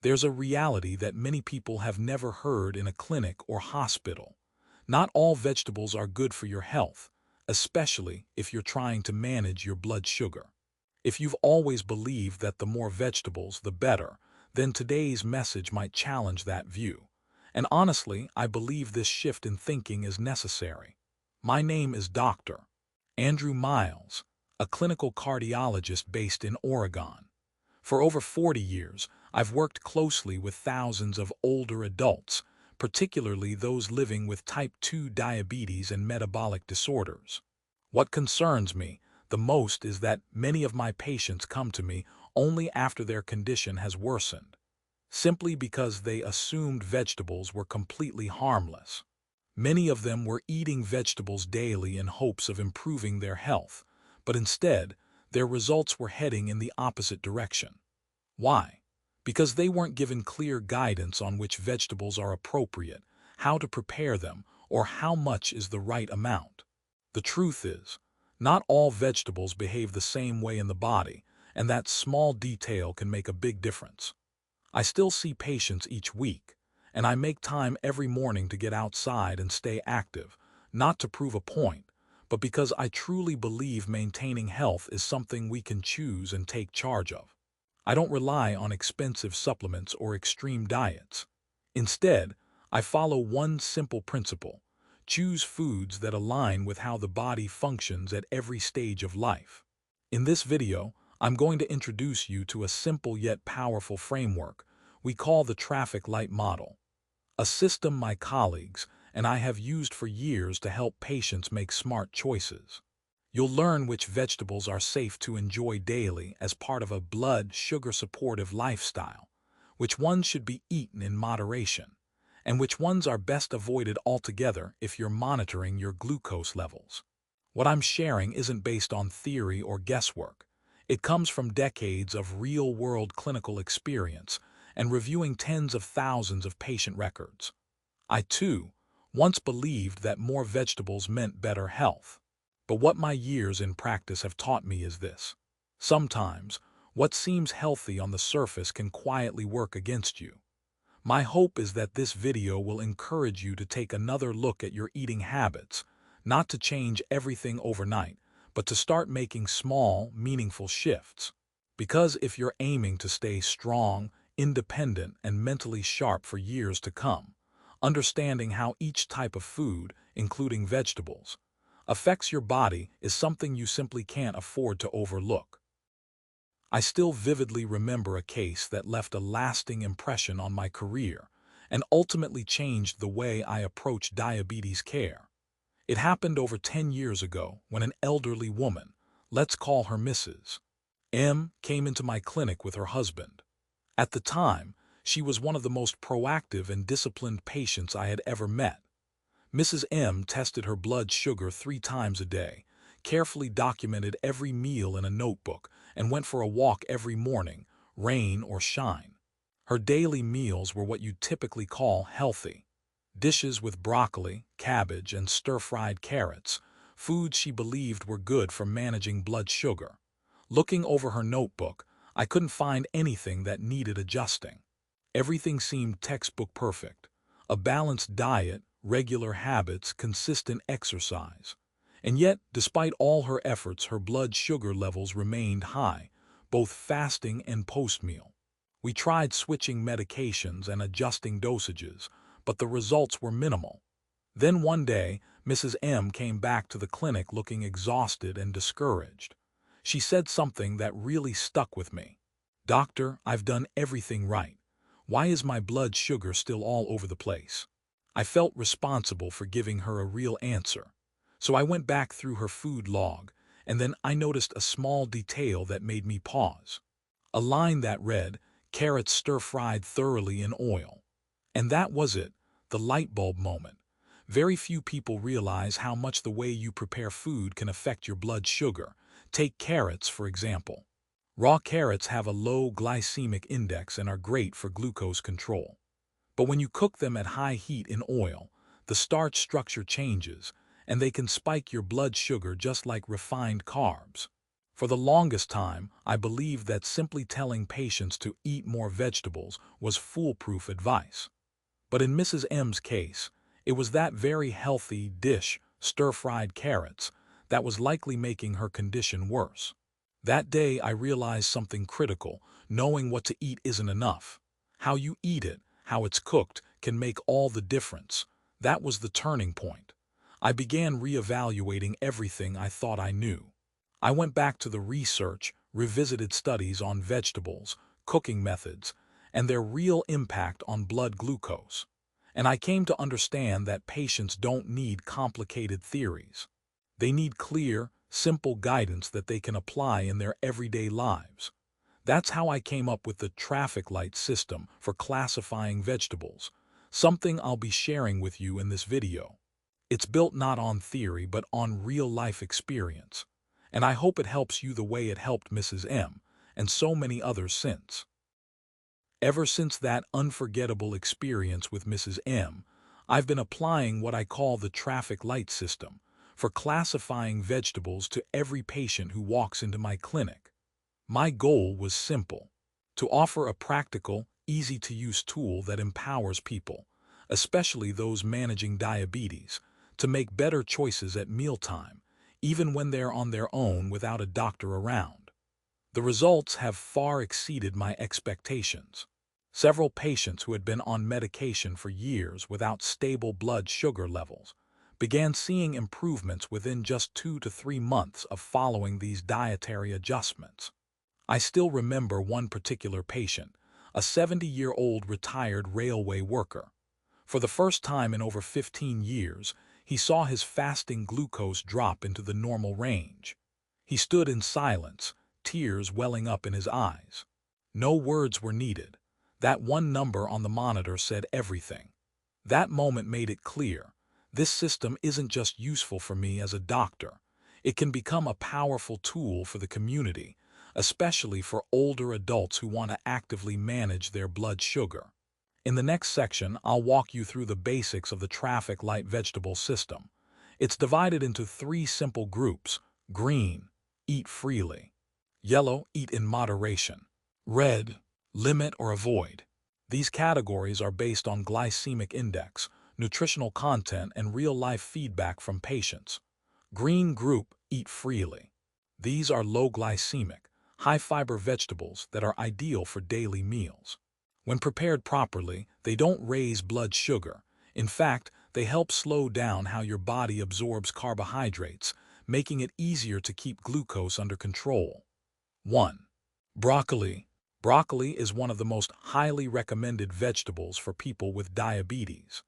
There's a reality that many people have never heard in a clinic or hospital. Not all vegetables are good for your health, especially if you're trying to manage your blood sugar. If you've always believed that the more vegetables, the better, then today's message might challenge that view. And honestly, I believe this shift in thinking is necessary. My name is Dr. Andrew Miles, a clinical cardiologist based in Oregon. For over 40 years, I've worked closely with thousands of older adults, particularly those living with type 2 diabetes and metabolic disorders. What concerns me the most is that many of my patients come to me only after their condition has worsened, simply because they assumed vegetables were completely harmless. Many of them were eating vegetables daily in hopes of improving their health, but instead, their results were heading in the opposite direction. Why? Because they weren't given clear guidance on which vegetables are appropriate, how to prepare them, or how much is the right amount. The truth is, not all vegetables behave the same way in the body, and that small detail can make a big difference. I still see patients each week, and I make time every morning to get outside and stay active, not to prove a point, but because I truly believe maintaining health is something we can choose and take charge of. I don't rely on expensive supplements or extreme diets. Instead, I follow one simple principle: choose foods that align with how the body functions at every stage of life. In this video, I'm going to introduce you to a simple yet powerful framework we call the traffic light model, a system my colleagues and I have used for years to help patients make smart choices. You'll learn which vegetables are safe to enjoy daily as part of a blood sugar-supportive lifestyle, which ones should be eaten in moderation, and which ones are best avoided altogether if you're monitoring your glucose levels. What I'm sharing isn't based on theory or guesswork. It comes from decades of real-world clinical experience and reviewing tens of thousands of patient records. I, too, once believed that more vegetables meant better health. But what my years in practice have taught me is this: sometimes, what seems healthy on the surface can quietly work against you. My hope is that this video will encourage you to take another look at your eating habits, not to change everything overnight, but to start making small, meaningful shifts. Because if you're aiming to stay strong, independent, and mentally sharp for years to come, understanding how each type of food, including vegetables, affects your body is something you simply can't afford to overlook. I still vividly remember a case that left a lasting impression on my career and ultimately changed the way I approach diabetes care. It happened over 10 years ago when an elderly woman, let's call her Mrs. M, came into my clinic with her husband. At the time, she was one of the most proactive and disciplined patients I had ever met. Mrs. M tested her blood sugar 3 times a day, carefully documented every meal in a notebook, and went for a walk every morning, rain or shine. Her daily meals were what you'd typically call healthy: dishes with broccoli, cabbage, and stir-fried carrots, foods she believed were good for managing blood sugar. Looking over her notebook, I couldn't find anything that needed adjusting. Everything seemed textbook perfect: a balanced diet, regular habits, consistent exercise. And yet, despite all her efforts, her blood sugar levels remained high, both fasting and post-meal. We tried switching medications and adjusting dosages, but the results were minimal. Then one day, Mrs. M came back to the clinic looking exhausted and discouraged. She said something that really stuck with me. "Doctor, I've done everything right. Why is my blood sugar still all over the place?" I felt responsible for giving her a real answer. So I went back through her food log, and then I noticed a small detail that made me pause. A line that read, "carrots stir-fried thoroughly in oil." And that was it, the light bulb moment. Very few people realize how much the way you prepare food can affect your blood sugar. Take carrots, for example. Raw carrots have a low glycemic index and are great for glucose control. But when you cook them at high heat in oil, the starch structure changes, and they can spike your blood sugar just like refined carbs. For the longest time, I believed that simply telling patients to eat more vegetables was foolproof advice. But in Mrs. M's case, it was that very healthy dish, stir-fried carrots, that was likely making her condition worse. That day I realized something critical: knowing what to eat isn't enough. How you eat it, how it's cooked, can make all the difference. That was the turning point. I began reevaluating everything I thought I knew. I went back to the research, revisited studies on vegetables, cooking methods, and their real impact on blood glucose. And I came to understand that patients don't need complicated theories. They need clear, simple guidance that they can apply in their everyday lives. That's how I came up with the traffic light system for classifying vegetables, something I'll be sharing with you in this video. It's built not on theory but on real-life experience, and I hope it helps you the way it helped Mrs. M, and so many others since. Ever since that unforgettable experience with Mrs. M, I've been applying what I call the traffic light system for classifying vegetables to every patient who walks into my clinic. My goal was simple: to offer a practical, easy-to-use tool that empowers people, especially those managing diabetes, to make better choices at mealtime, even when they're on their own without a doctor around. The results have far exceeded my expectations. Several patients who had been on medication for years without stable blood sugar levels began seeing improvements within just 2 to 3 months of following these dietary adjustments. I still remember one particular patient, a 70-year-old retired railway worker. For the first time in over 15 years, he saw his fasting glucose drop into the normal range. He stood in silence, tears welling up in his eyes. No words were needed. That one number on the monitor said everything. That moment made it clear: this system isn't just useful for me as a doctor. It can become a powerful tool for the community, especially for older adults who want to actively manage their blood sugar. In the next section, I'll walk you through the basics of the traffic light vegetable system. It's divided into 3 simple groups: green, eat freely; yellow, eat in moderation; red, limit or avoid. These categories are based on glycemic index, nutritional content, and real-life feedback from patients. Green group, eat freely. These are low glycemic, high-fiber vegetables that are ideal for daily meals. When prepared properly, they don't raise blood sugar. In fact, they help slow down how your body absorbs carbohydrates, making it easier to keep glucose under control. 1. Broccoli. Broccoli is one of the most highly recommended vegetables for people with diabetes.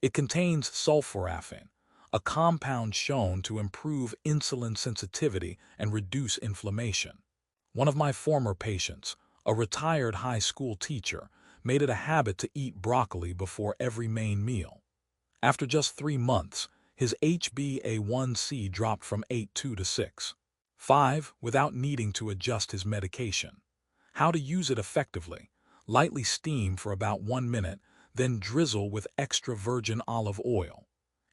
It contains sulforaphane, a compound shown to improve insulin sensitivity and reduce inflammation. One of my former patients, a retired high school teacher, made it a habit to eat broccoli before every main meal. After just 3 months, his HbA1c dropped from 8.2 to 6.5 without needing to adjust his medication. How to use it effectively: lightly steam for about 1 minute, then drizzle with extra virgin olive oil.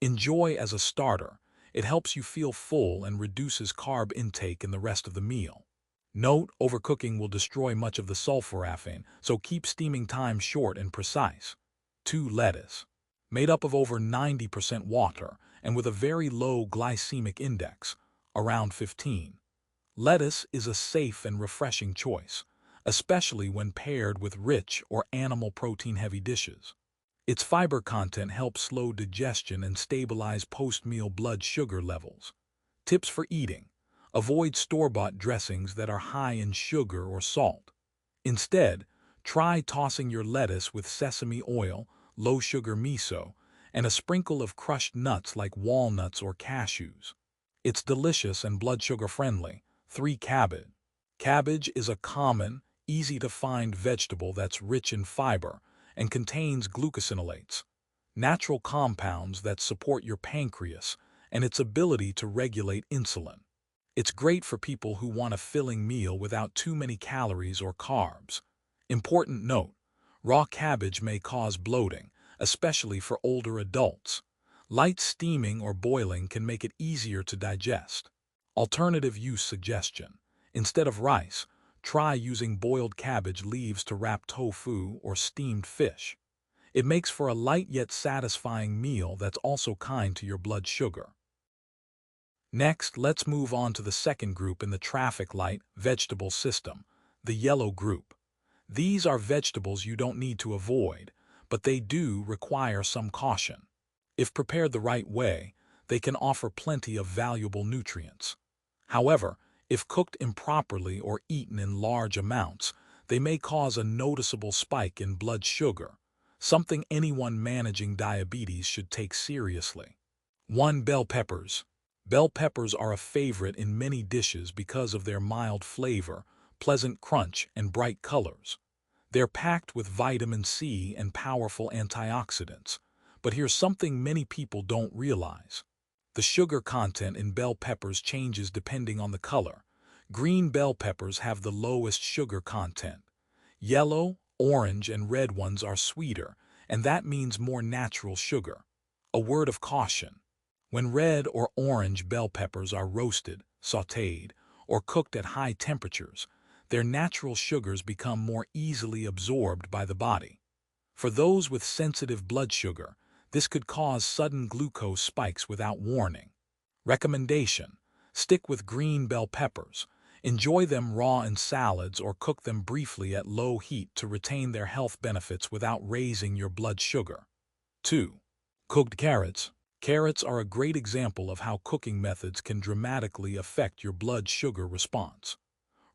Enjoy as a starter. It helps you feel full and reduces carb intake in the rest of the meal. Note: overcooking will destroy much of the sulforaphane, so keep steaming time short and precise. 2. Lettuce. Made up of over 90% water and with a very low glycemic index, around 15. Lettuce is a safe and refreshing choice, especially when paired with rich or animal protein-heavy dishes. Its fiber content helps slow digestion and stabilize post-meal blood sugar levels. Tips for eating: avoid store-bought dressings that are high in sugar or salt. Instead, try tossing your lettuce with sesame oil, low-sugar miso, and a sprinkle of crushed nuts like walnuts or cashews. It's delicious and blood sugar friendly. 3. Cabbage. Cabbage is a common, easy-to-find vegetable that's rich in fiber and contains glucosinolates, natural compounds that support your pancreas and its ability to regulate insulin. It's great for people who want a filling meal without too many calories or carbs. Important note: raw cabbage may cause bloating, especially for older adults. Light steaming or boiling can make it easier to digest. Alternative use suggestion: Instead of rice, try using boiled cabbage leaves to wrap tofu or steamed fish. It makes for a light yet satisfying meal that's also kind to your blood sugar. Next, let's move on to the second group in the traffic light vegetable system, the yellow group. These are vegetables you don't need to avoid, but they do require some caution. If prepared the right way, they can offer plenty of valuable nutrients. However, if cooked improperly or eaten in large amounts, they may cause a noticeable spike in blood sugar, something anyone managing diabetes should take seriously. 1. Bell peppers. Bell peppers are a favorite in many dishes because of their mild flavor, pleasant crunch, and bright colors. They're packed with vitamin C and powerful antioxidants. But here's something many people don't realize. The sugar content in bell peppers changes depending on the color. Green bell peppers have the lowest sugar content. Yellow, orange, and red ones are sweeter, and that means more natural sugar. A word of caution. When red or orange bell peppers are roasted, sautéed, or cooked at high temperatures, their natural sugars become more easily absorbed by the body. For those with sensitive blood sugar, this could cause sudden glucose spikes without warning. Recommendation: stick with green bell peppers. Enjoy them raw in salads or cook them briefly at low heat to retain their health benefits without raising your blood sugar. 2. Cooked carrots. Carrots are a great example of how cooking methods can dramatically affect your blood sugar response.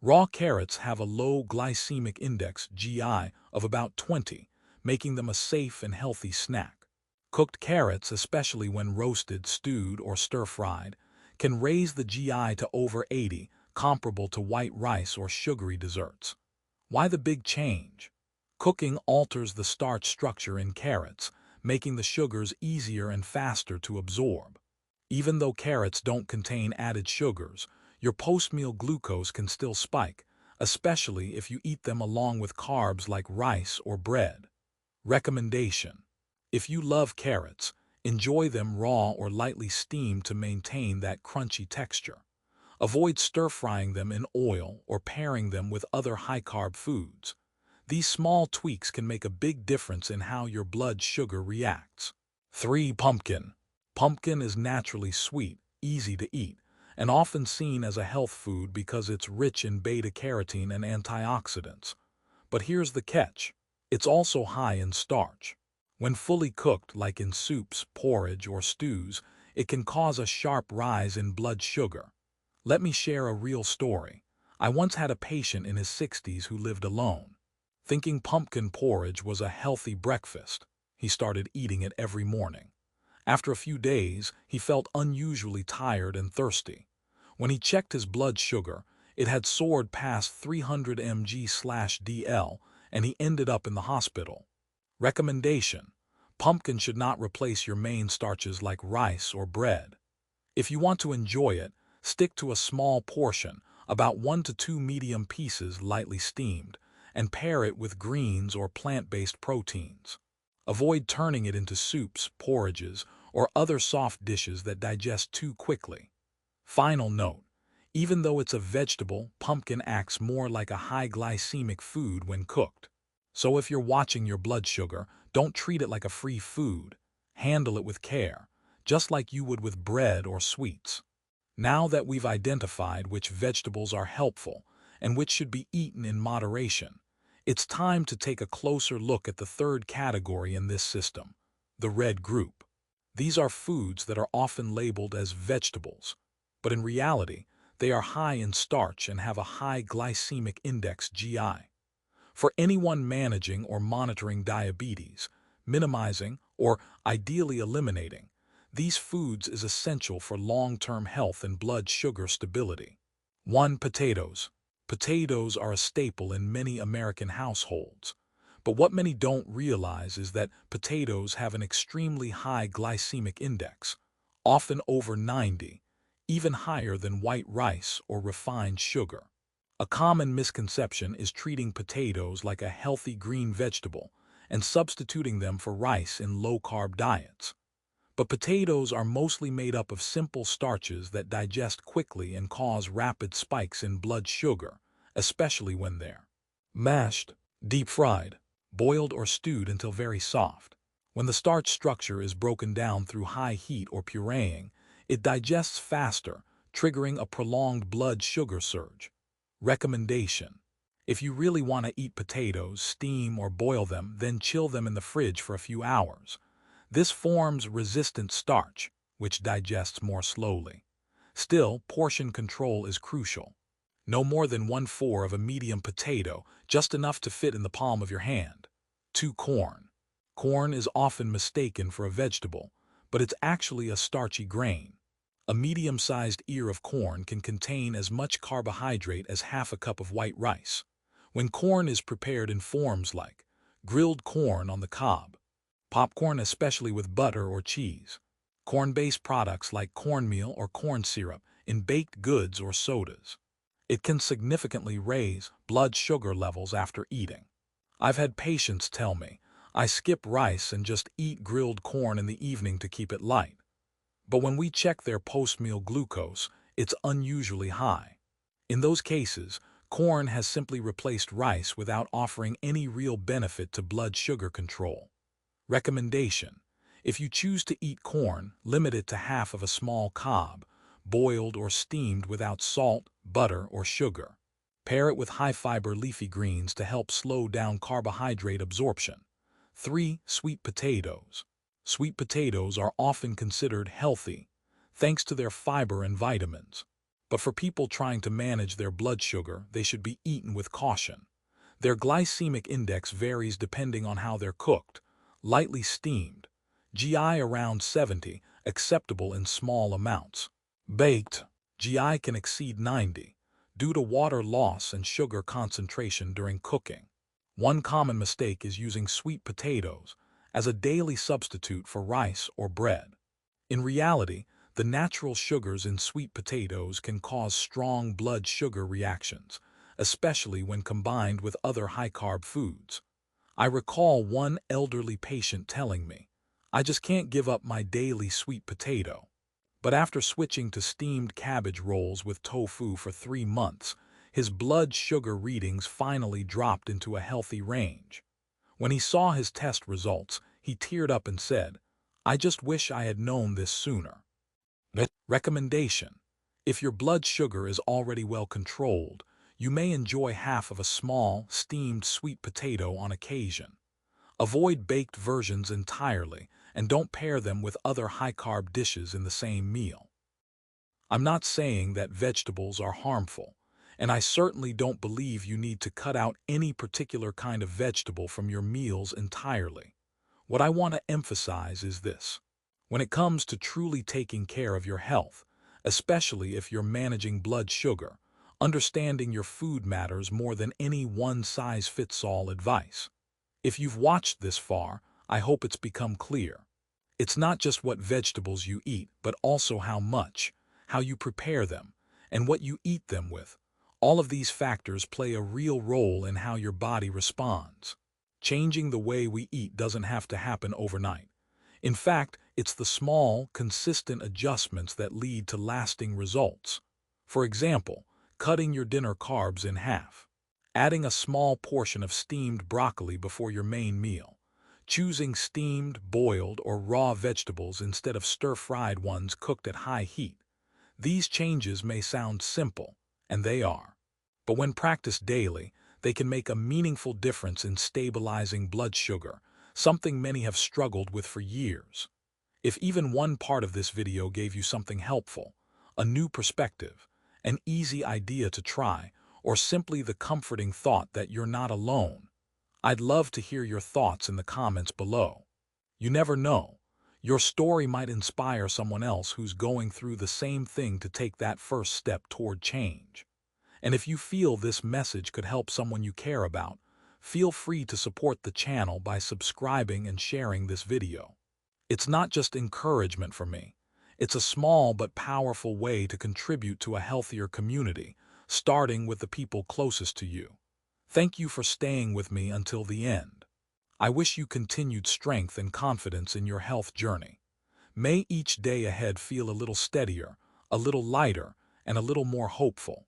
Raw carrots have a low glycemic index (GI) of about 20, making them a safe and healthy snack. Cooked carrots, especially when roasted, stewed, or stir-fried, can raise the GI to over 80, comparable to white rice or sugary desserts. Why the big change? Cooking alters the starch structure in carrots, making the sugars easier and faster to absorb. Even though carrots don't contain added sugars, your post-meal glucose can still spike, especially if you eat them along with carbs like rice or bread. Recommendation: if you love carrots, enjoy them raw or lightly steamed to maintain that crunchy texture. Avoid stir-frying them in oil or pairing them with other high-carb foods. These small tweaks can make a big difference in how your blood sugar reacts. 3. Pumpkin. Pumpkin is naturally sweet, easy to eat, and often seen as a health food because it's rich in beta-carotene and antioxidants. But here's the catch: it's also high in starch. When fully cooked, like in soups, porridge, or stews, it can cause a sharp rise in blood sugar. Let me share a real story. I once had a patient in his 60s who lived alone. Thinking pumpkin porridge was a healthy breakfast, he started eating it every morning. After a few days, he felt unusually tired and thirsty. When he checked his blood sugar, it had soared past 300 mg/dl, and he ended up in the hospital. Recommendation: pumpkin should not replace your main starches like rice or bread. If you want to enjoy it, stick to a small portion, about 1 to 2 medium pieces lightly steamed, and pair it with greens or plant-based proteins. Avoid turning it into soups, porridges, or other soft dishes that digest too quickly. Final note: even though it's a vegetable, pumpkin acts more like a high glycemic food when cooked. So if you're watching your blood sugar, don't treat it like a free food. Handle it with care, just like you would with bread or sweets. Now that we've identified which vegetables are helpful and which should be eaten in moderation, it's time to take a closer look at the third category in this system, the red group. These are foods that are often labeled as vegetables, but in reality, they are high in starch and have a high glycemic index (GI). For anyone managing or monitoring diabetes, minimizing or ideally eliminating these foods is essential for long-term health and blood sugar stability. 1. Potatoes. Potatoes are a staple in many American households. But what many don't realize is that potatoes have an extremely high glycemic index, often over 90, even higher than white rice or refined sugar. A common misconception is treating potatoes like a healthy green vegetable and substituting them for rice in low-carb diets. But potatoes are mostly made up of simple starches that digest quickly and cause rapid spikes in blood sugar, especially when they're mashed, deep-fried, boiled or stewed until very soft. When the starch structure is broken down through high heat or pureeing, it digests faster, triggering a prolonged blood sugar surge. Recommendation: if you really want to eat potatoes, steam or boil them, then chill them in the fridge for a few hours. This forms resistant starch, which digests more slowly. Still, portion control is crucial. No more than 1/4 of a medium potato, just enough to fit in the palm of your hand. 2. Corn. Corn is often mistaken for a vegetable, but it's actually a starchy grain. A medium-sized ear of corn can contain as much carbohydrate as half a cup of white rice. When corn is prepared in forms like grilled corn on the cob, popcorn especially with butter or cheese, corn-based products like cornmeal or corn syrup in baked goods or sodas, it can significantly raise blood sugar levels after eating. I've had patients tell me, I skip rice and just eat grilled corn in the evening to keep it light. But when we check their post-meal glucose, it's unusually high. In those cases, corn has simply replaced rice without offering any real benefit to blood sugar control. Recommendation: if you choose to eat corn, limit it to half of a small cob, boiled or steamed without salt, butter, or sugar. Pair it with high-fiber leafy greens to help slow down carbohydrate absorption. 3. Sweet potatoes. Sweet potatoes are often considered healthy, thanks to their fiber and vitamins. But for people trying to manage their blood sugar, they should be eaten with caution. Their glycemic index varies depending on how they're cooked. Lightly steamed, GI around 70, acceptable in small amounts. Baked, GI can exceed 90, due to water loss and sugar concentration during cooking. One common mistake is using sweet potatoes as a daily substitute for rice or bread. In reality, the natural sugars in sweet potatoes can cause strong blood sugar reactions, especially when combined with other high-carb foods. I recall one elderly patient telling me, I just can't give up my daily sweet potato. But after switching to steamed cabbage rolls with tofu for 3 months, his blood sugar readings finally dropped into a healthy range. When he saw his test results, he teared up and said, I just wish I had known this sooner. Recommendation: if your blood sugar is already well controlled, you may enjoy half of a small, steamed sweet potato on occasion. Avoid baked versions entirely, and don't pair them with other high-carb dishes in the same meal. I'm not saying that vegetables are harmful, and I certainly don't believe you need to cut out any particular kind of vegetable from your meals entirely. What I want to emphasize is this. When it comes to truly taking care of your health, especially if you're managing blood sugar, understanding your food matters more than any one-size-fits-all advice. If you've watched this far, I hope it's become clear. It's not just what vegetables you eat, but also how much, how you prepare them, and what you eat them with. All of these factors play a real role in how your body responds. Changing the way we eat doesn't have to happen overnight. In fact, it's the small, consistent adjustments that lead to lasting results. For example, cutting your dinner carbs in half, adding a small portion of steamed broccoli before your main meal, choosing steamed, boiled, or raw vegetables instead of stir-fried ones cooked at high heat. These changes may sound simple, and they are. But when practiced daily, they can make a meaningful difference in stabilizing blood sugar, something many have struggled with for years. If even one part of this video gave you something helpful, a new perspective, an easy idea to try, or simply the comforting thought that you're not alone, I'd love to hear your thoughts in the comments below. You never know. Your story might inspire someone else who's going through the same thing to take that first step toward change. And if you feel this message could help someone you care about, feel free to support the channel by subscribing and sharing this video. It's not just encouragement for me. It's a small but powerful way to contribute to a healthier community, starting with the people closest to you. Thank you for staying with me until the end. I wish you continued strength and confidence in your health journey. May each day ahead feel a little steadier, a little lighter, and a little more hopeful.